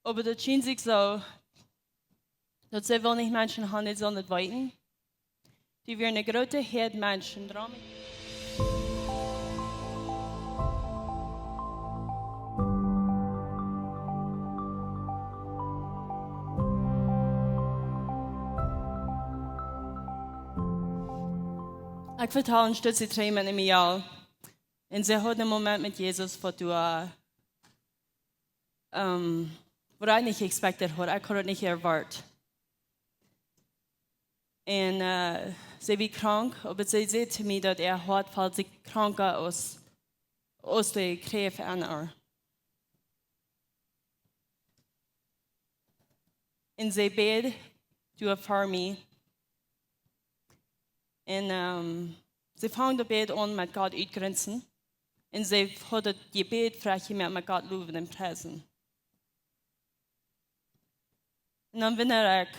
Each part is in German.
Aber das schien sich so, dass sie will nicht Menschen haben, die sollen nicht weiten. Die wir eine große Herde Menschen dran. Ik vertel een stukje terug met mijn jou. En ze had een moment met Jezus wat du, wat ik niet expected had. Ik had het niet erwartet. En ze was krank, maar ze zei zu mir, dat had, falls ik krank was, aus de kreeg aan haar. En ze bad, du voor mij. En ze vangt de bed aan met God uitgrenzen. En ze had het gebed vraag je met God loven en prijzen. En dan ben ik,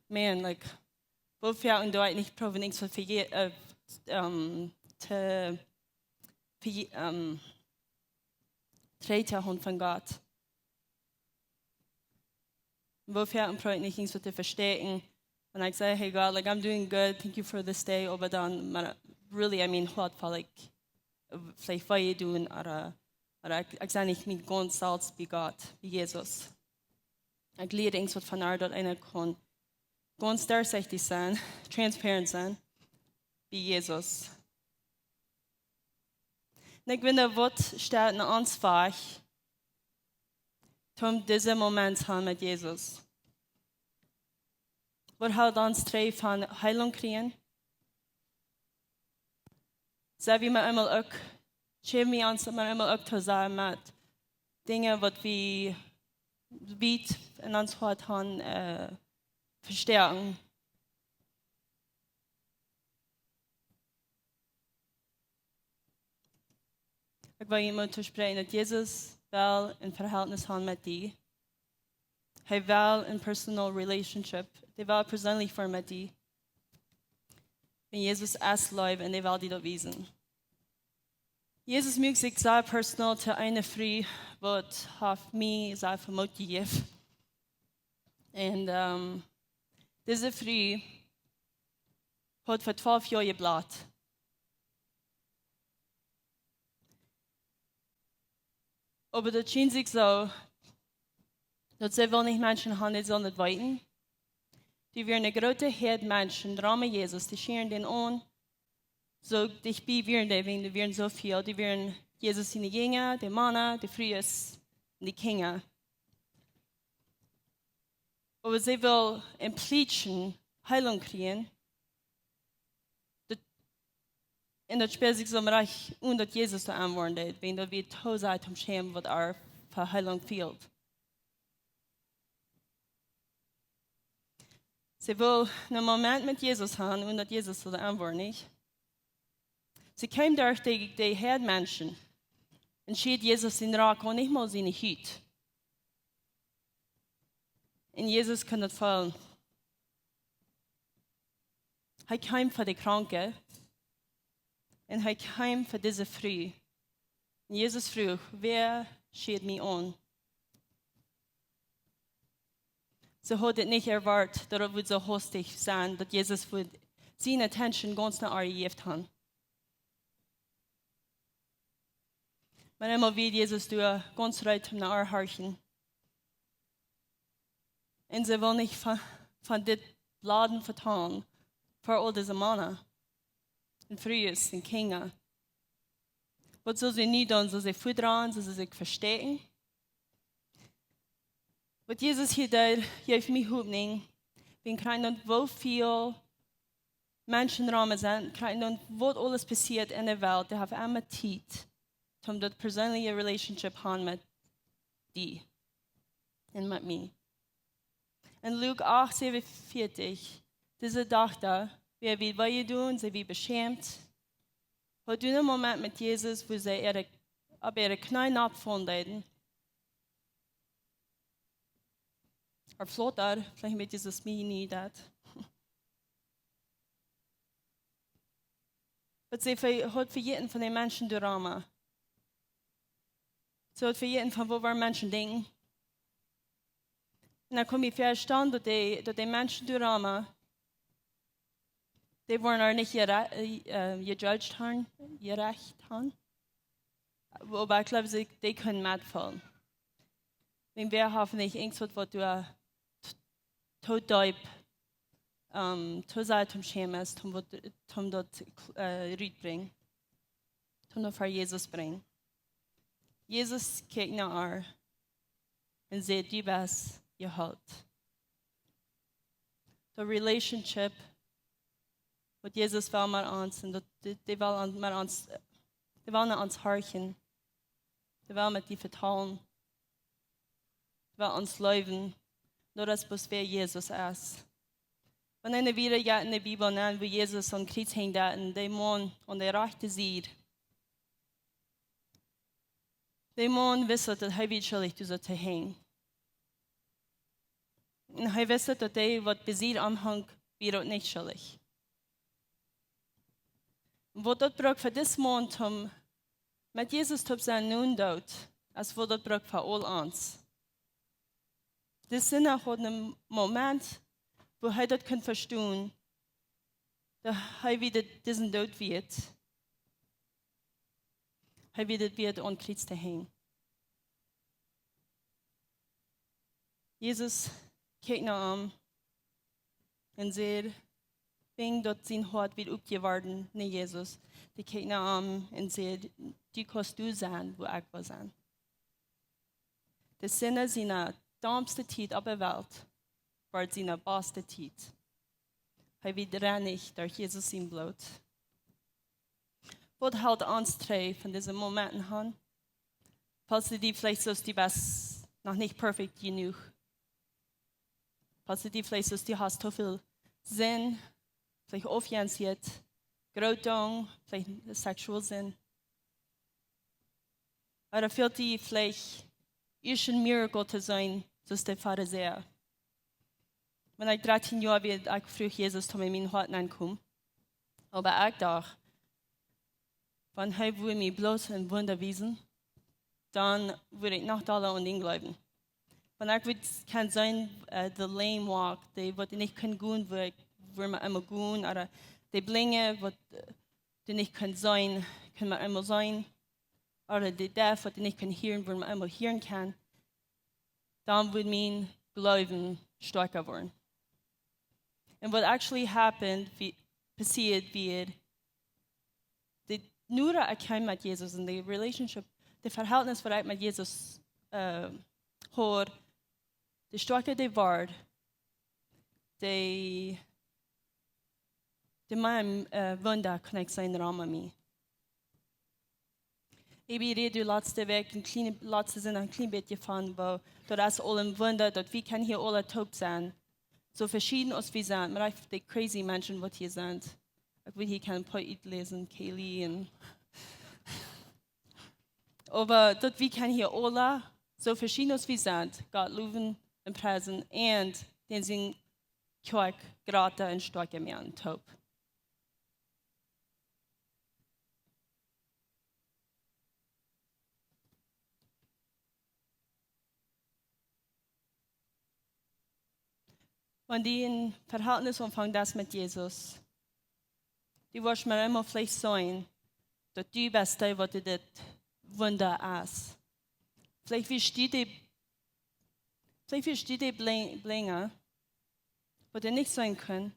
man, like, wofür und du nicht proben nichts zu treten Hund von Gott. Wofür und proben nicht nichts zu verstehen. Und ich sage, hey God, like I'm doing good, thank you for this day. Aber dann, really, I mean, what for like, vielleicht was ich tun, oder ich sage nicht mit ganz Salz wie Gott, wie Jesus. Ich lehre irgendwas von dort einer kann. Ganz durchsichtig sein, transparent sein, wie Jesus. Und ich finde, was steht in uns vor, um diesen Moment zu haben mit Jesus? Was hat uns drei von Heilung kriegen? So wie wir einmal auch, schämen wir uns einmal auch zu sagen mit Dingen, was wir weit in uns haben, verstärken. Ich will jemand zu sprechen, dass Jesus will ein Verhältnis haben mit dir. Er will ein personal relationship. Er will persönlich für mit dir. Wenn Jesus es liebt und er will dir das wissen. Jesus möchte sich sehr personal zu einer Frau, was auf mich sehr vermotiviert. Und diese Frau hat vor 12 Jahren gebläht. Aber das schien sich so, dass sie will nicht Menschen haben, die sollen nicht weiten. Die wir eine große Herde Menschen, Rahmen Jesus, die scheren den an. So, dich bei wir, die wären so viel, die wären Jesus in die Jünger, die Männer, die Frühes, die Kinder. Aber sie will im Plätschen Heilung kriegen. Und das spielt sich so im Reich, und dass Jesus da anwendete, wenn da wir tausend um Schämen, was für Heilung fehlt. Sie will einen Moment mit Jesus haben, und dass Jesus da anwendete. Sie kam durch die Herdmenschen und schied Jesus in Rak und nicht mal seine Hüt. Und Jesus kann das fallen. Er kam für die Kranke und er kam für diese Früh. Und Jesus frug, wer schied mich an? Sie hat es nicht erwartet, dass er so hostig sein, dass Jesus seine Attention ganz nach ihr gegeben hat. Maar immer wieder Jesus du ganz recht nach ihr horchen. Und sie will nicht von dit Laden vertrauen, für all diese Männer und Frühes und Kinder. Was soll sie nicht tun? Soll sie füttern? Soll sie sich verstehen? Was Jesus hier tut, hilft mich Hoffnung. Wir kriegen wo viel Menschenraum sind, kriegen was alles passiert in der Welt, die haben immer Zeit, um das persönliche Relationship haben mit dir und mit mir. In Luke 8, 47, diese Tochter, wer will was tun, sie wird beschämt. Hat du einen Moment mit Jesus, wo sie ihre Knie abfunden. Er flott daar, vielleicht mit Jesus mir nie dat. Aber sie hat für jeden von den Menschen Drama. Sie hat für jeden von wo wir Menschen denken. En dan kom je verstaan dat die mensen door allemaal, die worden er niet gejudged haben, gerecht haben. Aber ich glaube, die können mitfallen. Wenn wir haben nicht irgendwas, was du tot deib, tot sei zum Schemes, zum dort Rüd bringen, zum dort für Jesus bringen. Jesus kijkt naar haar en zegt, du bist geheilt. De relationship wat Jesus wil met ons, en die wil met ons, die wil naar ons hartje, die wil met die vertrouwen, die wil ons leven, door dat is wie Jesus is. Wanneer we weer in de Bibel nemen, wo Jesus aan kruis hing, en die man aan de rechte zijde, die man wist dat hij weer schuldig is te heen. En hij wist dat hij wat bezit aanhangt, weer ook niet schuldig. Wat dat brak voor deze man om met Jezus op zijn noen dood, als wat dat brak voor al ons. Dit is nog een moment, wo hij dat kan verstaan, dat hij weer deze dood weet. Hij weet het weer aan kruis te heen. Jezus kijkt naar hem en zegt, wegen dat zijn hart weer opgeworden naar Jezus. Die kijkt naar hem en zegt, du kannst du zijn, wo ik wil zijn. De zinnen zijn damste tijd op de wereld, wordt zijn beste tijd. Hij wordt reinig door Jezus zijn bloed. Wat houdt ons twee van deze momenten aan? Falls du die vielleicht so, die bist noch nicht perfekt genug. Falls du die vielleicht so, die hast so viel Sinn, vielleicht aufgehend, Grautung, vielleicht sexual Sinn. Oder fühlt die vielleicht ist ein Miracle zu sein, so ist der Pharisäer. Wenn ich 13 Jahre war, ich früh Jesus zu mir in mein Herz ankommen. Aber ich dachte, wenn er mich bloß ein Wunder wiesen, dann würde ich noch da und ihn glauben. Wenn ich kann sein, the lame walk, die was nicht können gehen, wo man immer gehen, oder die Blinge, was die nicht können sein, können wir immer sein, oder die Deaf, was die nicht können hören, wo man immer hören kann, dann würde mein Glauben stärker werden. And what actually happened, passiert wird, nur dat ik met Jesus en de relationship, de verhoudens wat ik met Jesus hoor, de sterker die wordt, de meer wunder kan ik zijn ramen mee. Ik ben de laatste week laatste zin een klein beetje van, dat is al een wunder, dat we kan hier alle top zijn. So verschieden als wir sind, maar die crazy Menschen, wat hier sind. Ich will hier kein Poet lesen, Kaylee und aber dort wir können hier alle so verschieden als wir sind, Gott loben und preisen und den sind Kjoakj gerade und stark mehr und top. Wenn die in Verhältnis umfangen das mit Jesus, die wirst mir immer vielleicht sagen, dass du bist der, was das Wunder ist. Vielleicht versteht die Blinge, wo die nicht sein können,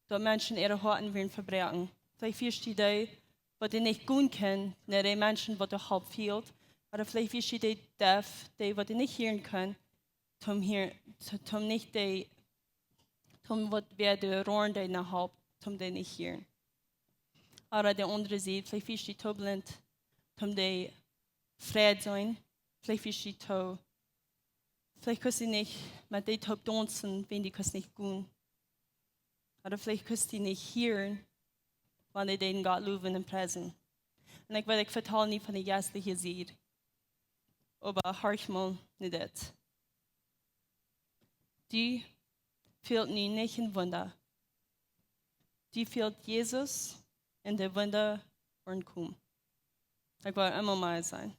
dass Menschen ihre Horten werden verbrechen. Vielleicht versteht die, was die nicht gehen können, die Menschen, die der halb fehlt. Oder vielleicht versteht die Deaf, die, was die nicht hören können, nicht die, was wir die Rohren, die nach halb, die nicht hören. Oder der andere sieht, vielleicht versteht die blind, die Fried sein. Vielleicht versteht die, vielleicht kannst du nicht mit den Top tanzen, wenn die nicht gehen. Oder vielleicht kannst du nicht hören, wenn die den Gott loben und preisen. Und ich werde vertellen nicht von der geistlichen Seite. Aber hör mal nicht das. Die fehlt nie nicht ein Wunder. Die fehlt Jesus und der Wunder und kommen. Ich will immer mal sein.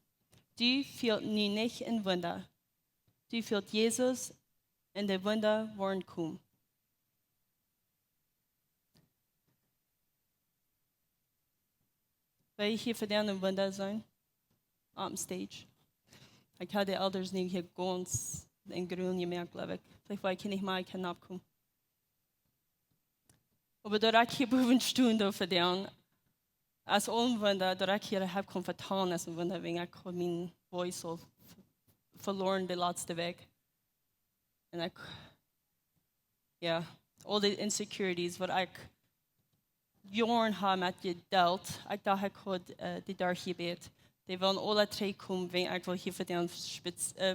Die fehlt nie nicht ein Wunder. Die fehlt Jesus und die Wunder waren kommen. Weil ich hier für den Wunder sein, am Stage. Ich habe die Elders nicht hier ganz in Grün gemerkt, glaube ich. Vielleicht weil ich nicht mal abkommen. Aber da ich hier boven stund für den, als Wunder, da ich hier habe vertan, als ein Wunder, wegen ich mein Voice so verloren die letzte Weg. Und ich, ja, all die Insecurities, was ich Jahre habe mit gedealt, ich dachte, ich konnte die da hier beten. Die wollen alle drei kommen, wenn ich hier für den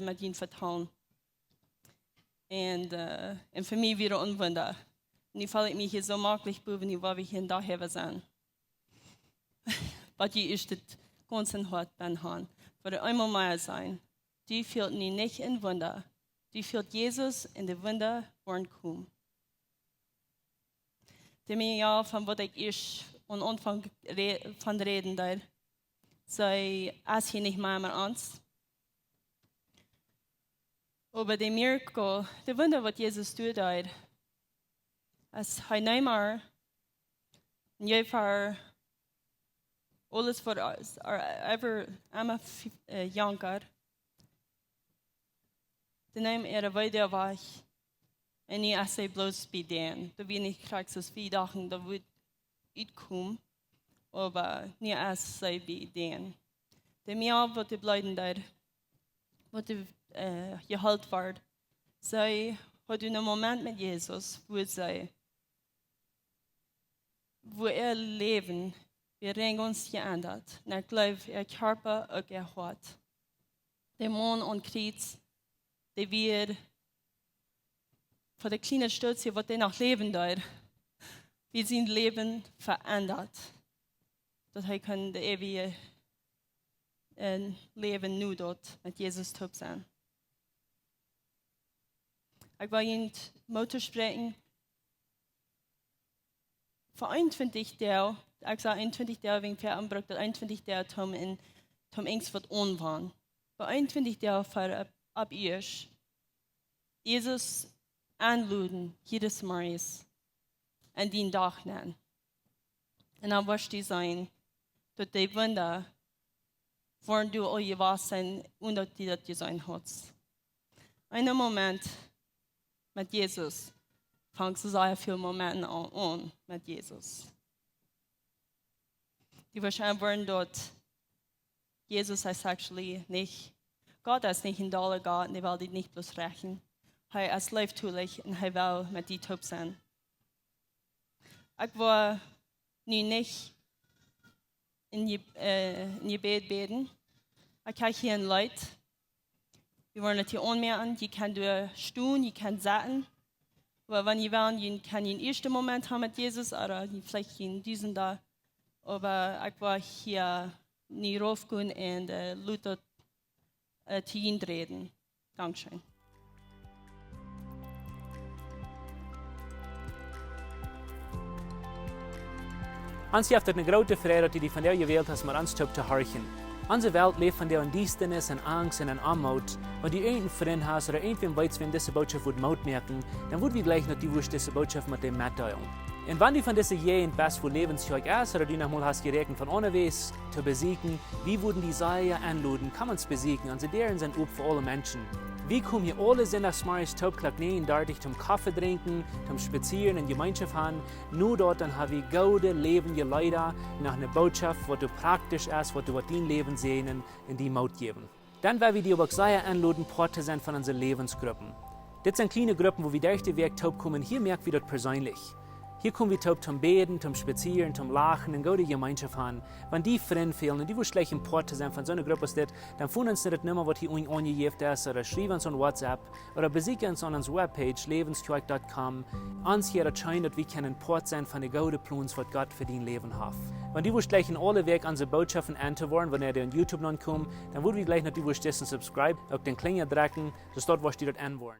mit ihnen vertan. Und für mich wieder ein Wunder. Und ich fühle mich hier so möglich, wie wir hier daher sind. Was ich ist das ganze Hort bin haben. Würde einmal mehr sein. Die fühlt mich nicht in Wunder. Die fühlt Jesus in die Wunder wollen kommen. Die mir ja von was ich ist und Anfang von reden da. Sei es hier nicht mehr mit uns. Aber die Mirakel, die Wunder, was Jesus tut da. Als hij niet meer jefer alles voor ons, ever ama jonker, de neem weide weg en niet als hij bloos bij den. Da bin ich krijg zo'n 4 dagen, da wird uitkomen, aber niet als hij bij den. De meer wat de blijden daar, wat de gehaald wordt, zij hadden een moment met Jesus, wo zij wo Leben, wir haben uns geändert. Und ich glaube, Körper auch hat. Dämonen und Kreuz, die wir von der kleinen Stütze, was die noch leben dort, wir sind Leben verändert. Dass wir können das ewige Leben nur dort mit Jesus top sein. Ich will Ihnen Motto sprechen. Voor 21 deel, ik zei 21 deel, wegen per aanbruik, dat 21 deel tom eens wat onwaan. Voor 21 deel voor ab eerst, Jesus aanluden, jedes Morgens, en die dag nemen. En dan was die zijn, dat die wunder, voor du al je was zijn, en dat die dat je zijn had. Een moment met Jesus. Fangst du sehr viele Momente an mit Jesus. Die wahrscheinlich waren dort, Jesus ist actually nicht, Gott ist nicht ein doller Gott, und er will dich nicht bloß rächen. Er ist leibtulich und er will mit dir top sein. Ich war nicht in je Bett beten. Ich habe hier ein Leid. Wir wollen nicht hier anmerken, die kann du stehen, die kann satten. Aber wenn ihr wollt, kann ihr den ersten Moment haben mit Jesus oder vielleicht in diesen da. Aber ich war hier nie raufgehen und Luther zu ihnen reden. Dankeschön. Ons heeft het een grote vrede dat je die van jou gewählt hast, maar ons top te horchen. Onze Welt lebt von der Diestenis und Angst und Armut. Wenn du irgendeinen Freund hast oder irgendwen weißt, wenn diese Botschaft wird Maut merken, dann wird wir gleich noch die Wurst diese Botschaft mit dem mitteilen. Und wenn du von dieser jeden Best für Läwens Kjoakj ist oder du noch mal hast gerechnet von unterwegs zu besiegen, wie würden die Seier anluden, kann man es besiegen. Und deren sind up für alle Menschen. Wie kommen hier alle Sonntagsmorgens Taubklack nehmen, dort zum Kaffee trinken, zum Spazieren in Gemeinschaft haben. Nur dort dann haben wir gute, lebendige Leute nach einer Botschaft, was du praktisch ist, was du mit dein Leben sehen und die Maut geben. Dann werden wir die aber sehr anladen, Part zu sein von unseren Lebensgruppen. Das sind kleine Gruppen, wo wir durch den Weg taub kommen. Hier merken wir das persönlich. Hier kommen wir taub zum Beten, zum Spazieren, zum Lachen und gute Gemeinschaft haben. Wenn die Freunde fehlen und die wollen gleich ein Part zu sein von so einer Gruppe, dann finden uns das nicht mehr, was hier angegeben ist, oder schreiben uns an WhatsApp, oder besuchen uns an unserer Webpage, läwenskjoakj.com. Uns hier erscheint, dass wir können Part sein von den guten Plänen, was Gott für dein Leben hat. Wenn die wollen gleich in alle Weg unsere Botschaften anzuhören, wenn ihr auf YouTube noch kommt, dann würden wir gleich noch die wollen subscribe, auf den Klinger drücken, dass dort was die dort anwollen.